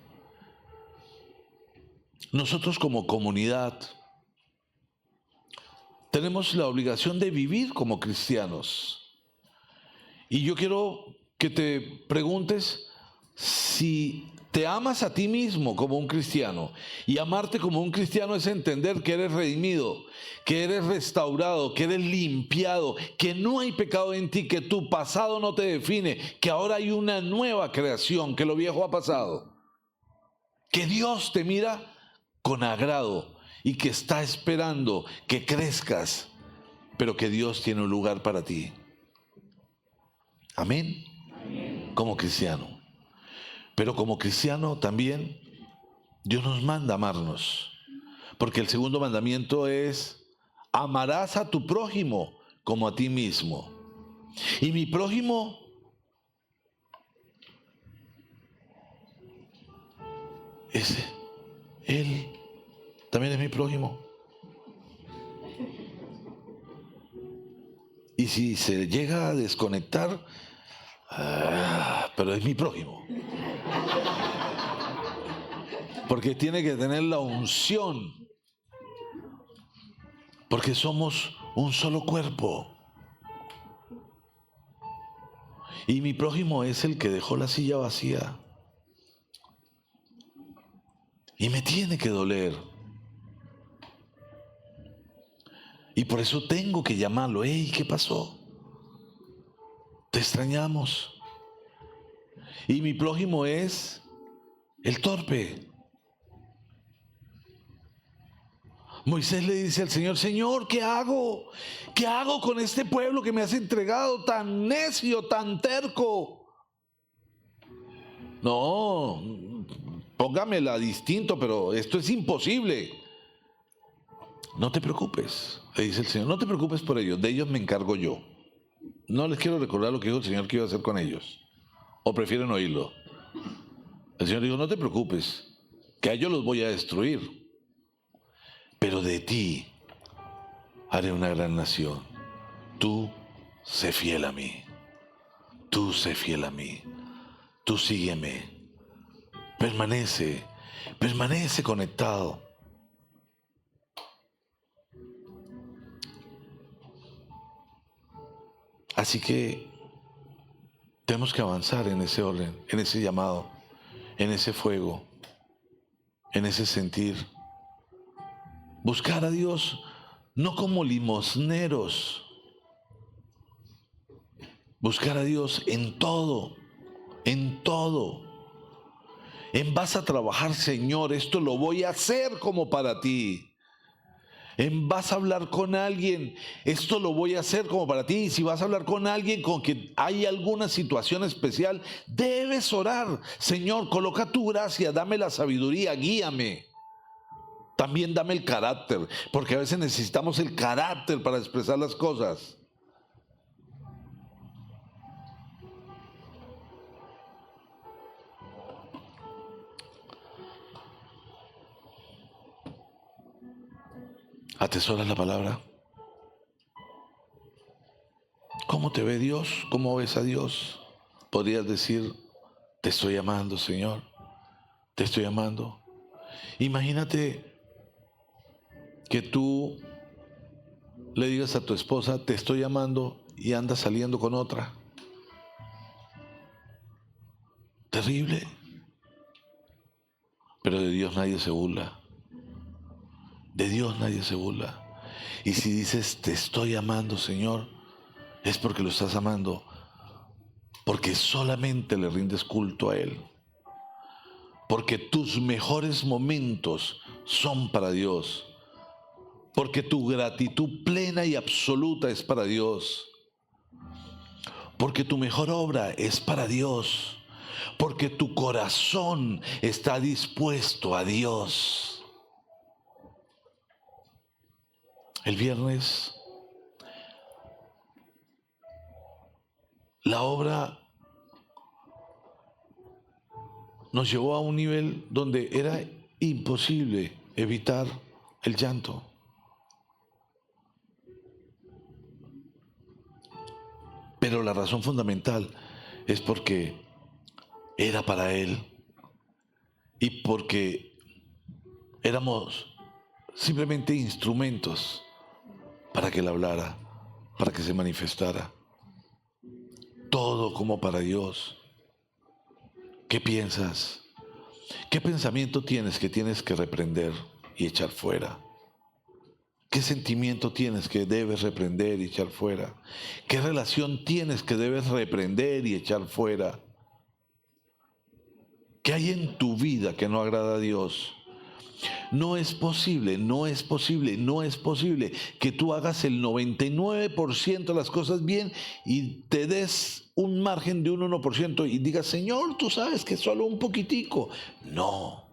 Speaker 1: Nosotros como comunidad tenemos la obligación de vivir como cristianos. Y yo quiero que te preguntes si te amas a ti mismo como un cristiano. Y amarte como un cristiano es entender que eres redimido, que eres restaurado, que eres limpiado, que no hay pecado en ti, que tu pasado no te define, que ahora hay una nueva creación, que lo viejo ha pasado. Que Dios te mira con agrado y que está esperando que crezcas, pero que Dios tiene un lugar para ti. Amén. como cristiano. Pero como cristiano también Dios nos manda a amarnos. Porque el segundo mandamiento es: amarás a tu prójimo como a ti mismo. Y mi prójimo ese, él también es mi prójimo. Y si se llega a desconectar, pero es mi prójimo. Porque tiene que tener la unción. Porque somos un solo cuerpo. Y mi prójimo es el que dejó la silla vacía. Y me tiene que doler. Y por eso tengo que llamarlo. Hey, ¿qué pasó? Te extrañamos. Y mi prójimo es el torpe. Moisés le dice al Señor: Señor, ¿qué hago? ¿Qué hago con este pueblo que me has entregado, tan necio, tan terco? No, póngamela distinto, pero esto es imposible. No te preocupes, le dice el Señor, no te preocupes por ellos, de ellos me encargo yo. No les quiero recordar lo que dijo el Señor que iba a hacer con ellos. ¿O prefieren oírlo? El Señor dijo: no te preocupes, que a ellos los voy a destruir. Pero de ti haré una gran nación. Tú sé fiel a mí. Tú sé fiel a mí. Tú sígueme. Permanece conectado. Así que tenemos que avanzar en ese orden, en ese llamado, en ese fuego, en ese sentir. Buscar a Dios no como limosneros. Buscar a Dios en todo, en todo. En vas a trabajar, Señor, esto lo voy a hacer como para ti. En vas a hablar con alguien, esto lo voy a hacer como para ti. Y si vas a hablar con alguien con que hay alguna situación especial, debes orar. Señor, coloca tu gracia, dame la sabiduría, guíame. También dame el carácter, porque a veces necesitamos el carácter para expresar las cosas. ¿Atesoras la palabra? ¿Cómo te ve Dios? ¿Cómo ves a Dios? Podrías decir: te estoy amando, Señor. Te estoy amando. Imagínate que tú le digas a tu esposa: te estoy amando, y andas saliendo con otra. Terrible. Pero de Dios nadie se burla. De Dios nadie se burla. Y si dices: te estoy amando, Señor, es porque lo estás amando, porque solamente le rindes culto a Él. Porque tus mejores momentos son para Dios. Porque tu gratitud plena y absoluta es para Dios. Porque tu mejor obra es para Dios. Porque tu corazón está dispuesto a Dios. El viernes, la obra nos llevó a un nivel donde era imposible evitar el llanto. Pero la razón fundamental es porque era para Él y porque éramos simplemente instrumentos para que Él hablara, para que se manifestara. Todo como para Dios. ¿Qué piensas? ¿Qué pensamiento tienes que reprender y echar fuera? ¿Qué sentimiento tienes que debes reprender y echar fuera? ¿Qué relación tienes que debes reprender y echar fuera? ¿Qué hay en tu vida que no agrada a Dios? No es posible, no es posible, no es posible que tú hagas el 99% de las cosas bien y te des un margen de un 1% y digas, Señor, tú sabes que solo un poquitico. No,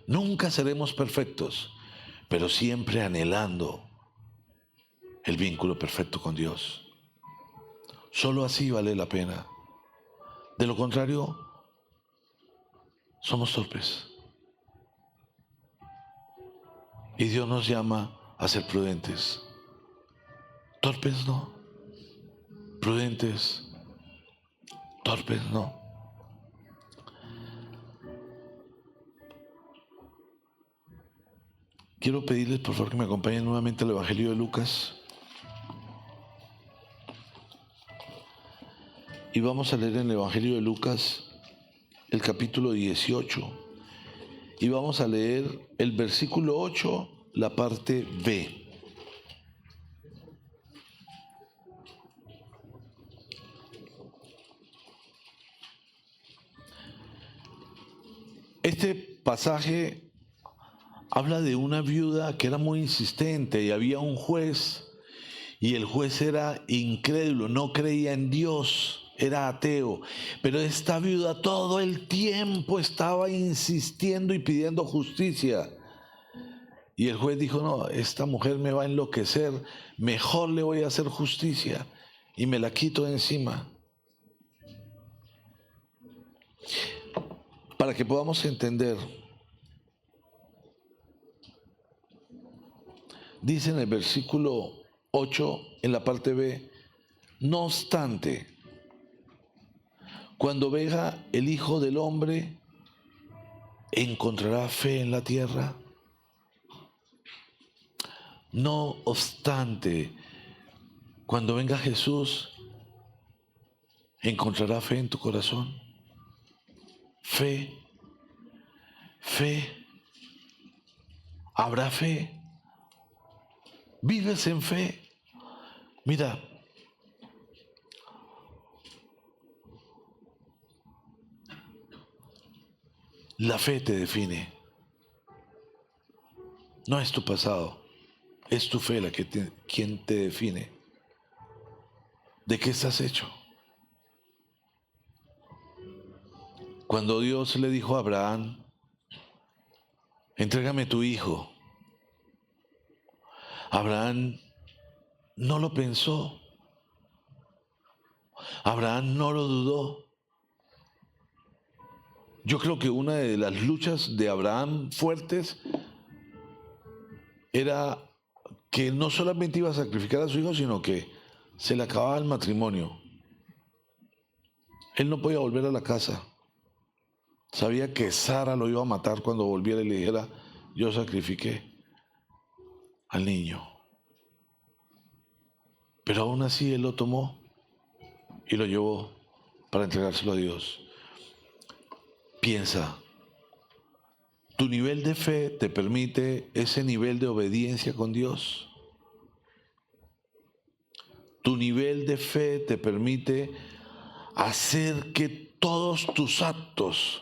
Speaker 1: nunca seremos perfectos, pero siempre anhelando el vínculo perfecto con Dios. Solo así vale la pena. De lo contrario, somos torpes. Y Dios nos llama a ser prudentes. Torpes no. Prudentes. Torpes no. Quiero pedirles por favor que me acompañen nuevamente al Evangelio de Lucas. Y vamos a leer en el Evangelio de Lucas el capítulo 18. Y vamos a leer el versículo 8, la parte B. Este pasaje habla de una viuda que era muy insistente y había un juez y el juez era incrédulo, no creía en Dios, era ateo. Pero esta viuda todo el tiempo estaba insistiendo y pidiendo justicia. Y el juez dijo, no, esta mujer me va a enloquecer, mejor le voy a hacer justicia y me la quito de encima. Para que podamos entender, dice en el versículo 8, en la parte B, no obstante, cuando venga el Hijo del Hombre, ¿encontrará fe en la tierra? No obstante, cuando venga Jesús, ¿encontrará fe en tu corazón? Fe, fe, habrá fe. Vives en fe. Mira, la fe te define. No es tu pasado, es tu fe quien te define. ¿De qué estás hecho? Cuando Dios le dijo a Abraham, entrégame tu hijo, Abraham no lo pensó, Abraham no lo dudó. Yo creo que una de las luchas de Abraham fuertes era que no solamente iba a sacrificar a su hijo, sino que se le acababa el matrimonio. Él no podía volver a la casa. Sabía que Sara lo iba a matar cuando volviera y le dijera, yo sacrifiqué al niño. Pero aún así él lo tomó y lo llevó para entregárselo a Dios. Piensa, tu nivel de fe te permite ese nivel de obediencia con Dios. Tu nivel de fe te permite hacer que todos tus actos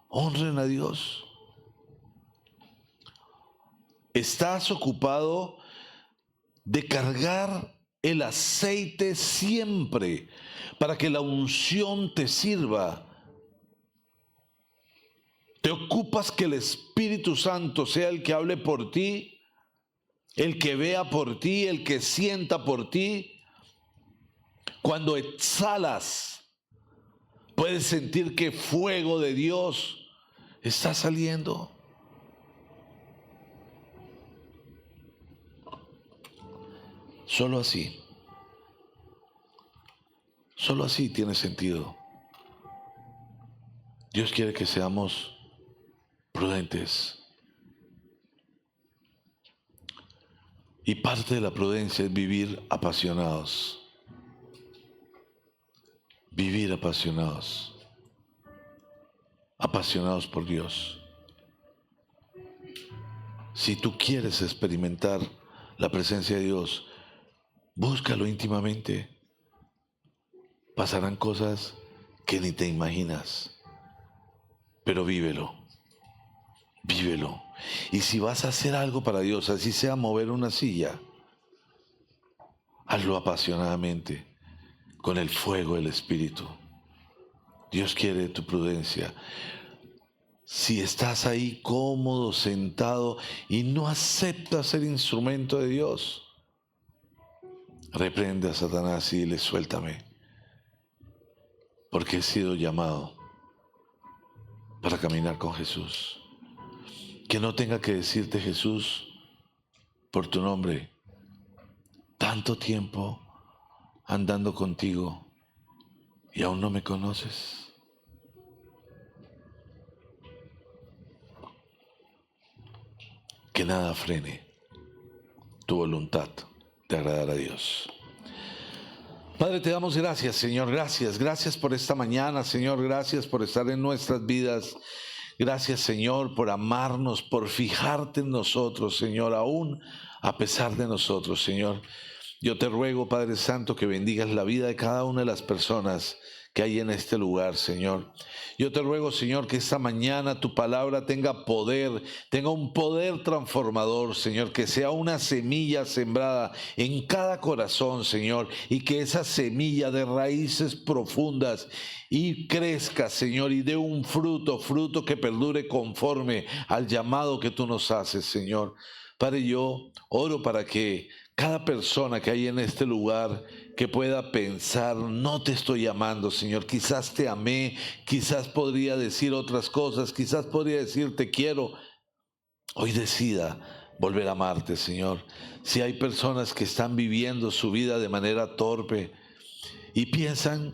Speaker 1: honren a Dios. Estás ocupado de cargar el aceite siempre para que la unción te sirva. Te ocupas que el Espíritu Santo sea el que hable por ti, el que vea por ti, el que sienta por ti. Cuando exhalas, puedes sentir que fuego de Dios está saliendo. Solo así tiene sentido. Dios quiere que seamos prudentes. Y parte de la prudencia es vivir apasionados. Vivir apasionados. Apasionados por Dios. Si tú quieres experimentar la presencia de Dios, búscalo íntimamente. Pasarán cosas que ni te imaginas, pero vívelo. vívelo. Y si vas a hacer algo para Dios, así sea mover una silla, hazlo apasionadamente, con el fuego del Espíritu. Dios quiere tu prudencia. Si estás ahí cómodo, sentado y no aceptas ser instrumento de Dios, reprende a Satanás y dile: suéltame, porque he sido llamado para caminar con Jesús. Que no tenga que decirte Jesús por tu nombre. Tanto tiempo andando contigo y aún no me conoces. Que nada frene tu voluntad de agradar a Dios. Padre, te damos gracias, Señor, gracias por esta mañana, Señor, gracias por estar en nuestras vidas. Gracias, Señor, por amarnos, por fijarte en nosotros, Señor, aún a pesar de nosotros, Señor. Yo te ruego, Padre Santo, que bendigas la vida de cada una de las personas que hay en este lugar, Señor. Yo te ruego, Señor, que esta mañana tu palabra tenga poder, tenga un poder transformador, Señor, que sea una semilla sembrada en cada corazón, Señor, y que esa semilla de raíces profundas y crezca, Señor, y dé un fruto que perdure conforme al llamado que tú nos haces, Señor. Padre, yo oro para que cada persona que hay en este lugar que pueda pensar: no te estoy llamando, Señor, quizás te amé, quizás podría decir otras cosas, quizás podría decir te quiero, hoy decida volver a amarte, Señor. Si hay personas que están viviendo su vida de manera torpe y piensan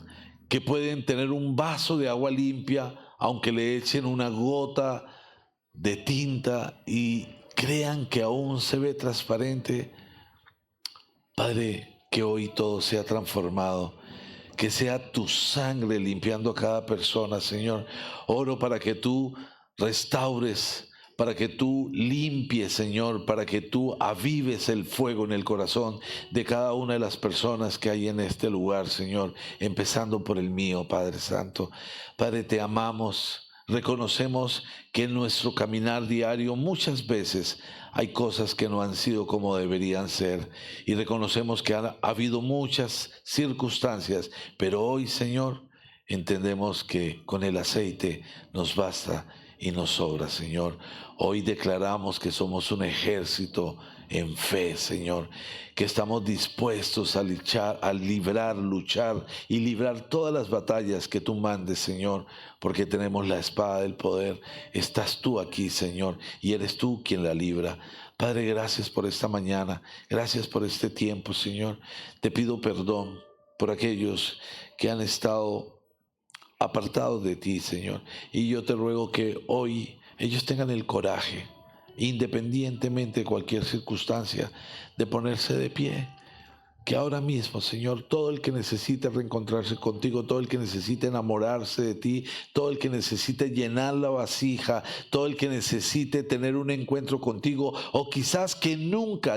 Speaker 1: que pueden tener un vaso de agua limpia aunque le echen una gota de tinta y crean que aún se ve transparente, Padre, que hoy todo sea transformado, que sea tu sangre limpiando a cada persona, Señor. Oro para que tú restaures, para que tú limpies, Señor, para que tú avives el fuego en el corazón de cada una de las personas que hay en este lugar, Señor, empezando por el mío, Padre Santo. Padre, te amamos. Reconocemos que en nuestro caminar diario muchas veces hay cosas que no han sido como deberían ser, y reconocemos que ha habido muchas circunstancias, pero hoy, Señor, entendemos que con el aceite nos basta y nos sobra, Señor. Hoy declaramos que somos un ejército en fe, Señor, que estamos dispuestos a luchar y librar todas las batallas que tú mandes, Señor, porque tenemos la espada del poder. Estás tú aquí, Señor, y eres tú quien la libra. Padre, gracias por esta mañana, gracias por este tiempo, Señor. Te pido perdón por aquellos que han estado apartados de ti, Señor, y yo te ruego que hoy ellos tengan el coraje, independientemente de cualquier circunstancia, de ponerse de pie. Que ahora mismo, Señor, todo el que necesite reencontrarse contigo, todo el que necesite enamorarse de ti, todo el que necesite llenar la vasija, todo el que necesite tener un encuentro contigo, o quizás que nunca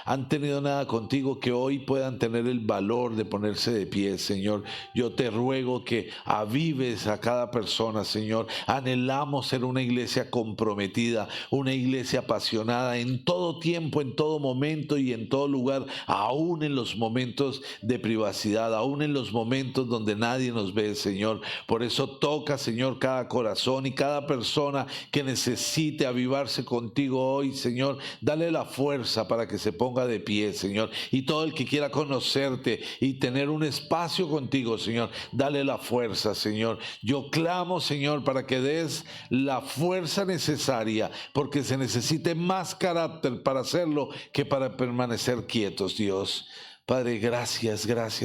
Speaker 1: han tenido nada contigo, que hoy puedan tener el valor de ponerse de pie, Señor. Yo te ruego que avives a cada persona, Señor. Anhelamos ser una iglesia comprometida, una iglesia apasionada en todo tiempo, en todo momento y en todo lugar, aún en los momentos de privacidad, aún en los momentos donde nadie nos ve, Señor. Por eso toca, Señor, cada corazón y cada persona que necesite avivarse contigo hoy, Señor. Dale la fuerza para que se ponga de pie, Señor. Y todo el que quiera conocerte y tener un espacio contigo, Señor, dale la fuerza, Señor. Yo clamo, Señor, para que des la fuerza necesaria, porque se necesite más carácter para hacerlo que para permanecer quietos, Dios. Padre, gracias,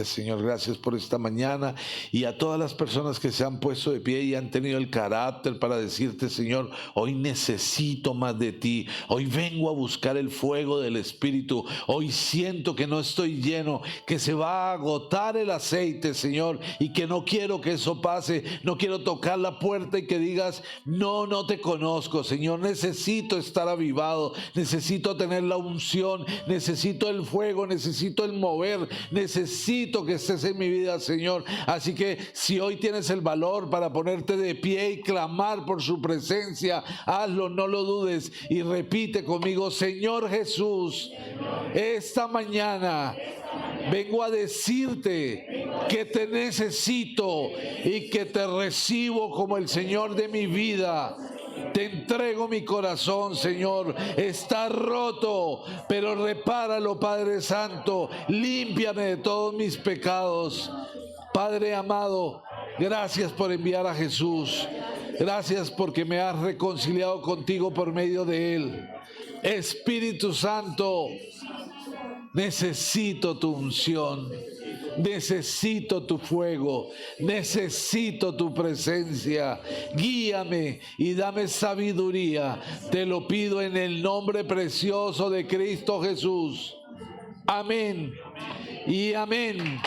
Speaker 1: Señor, gracias por esta mañana, y a todas las personas que se han puesto de pie y han tenido el carácter para decirte, Señor, hoy necesito más de ti, hoy vengo a buscar el fuego del Espíritu, hoy siento que no estoy lleno, que se va a agotar el aceite, Señor, y que no quiero que eso pase, no quiero tocar la puerta y que digas, no te conozco, Señor, necesito estar avivado, necesito tener la unción, necesito el fuego, necesito el mover mover. Necesito que estés en mi vida, Señor. Así que si hoy tienes el valor para ponerte de pie y clamar por su presencia, hazlo, no lo dudes, y repite conmigo: Señor Jesús, esta mañana vengo a decirte que te necesito y que te recibo como el Señor de mi vida. Te entrego mi corazón, Señor. Está roto, pero repáralo, Padre Santo. Límpiame de todos mis pecados. Padre amado, gracias por enviar a Jesús. Gracias porque me has reconciliado contigo por medio de Él. Espíritu Santo, necesito tu unción, necesito tu fuego, necesito tu presencia. Guíame y dame sabiduría. Te lo pido en el nombre precioso de Cristo Jesús. Amén y amén.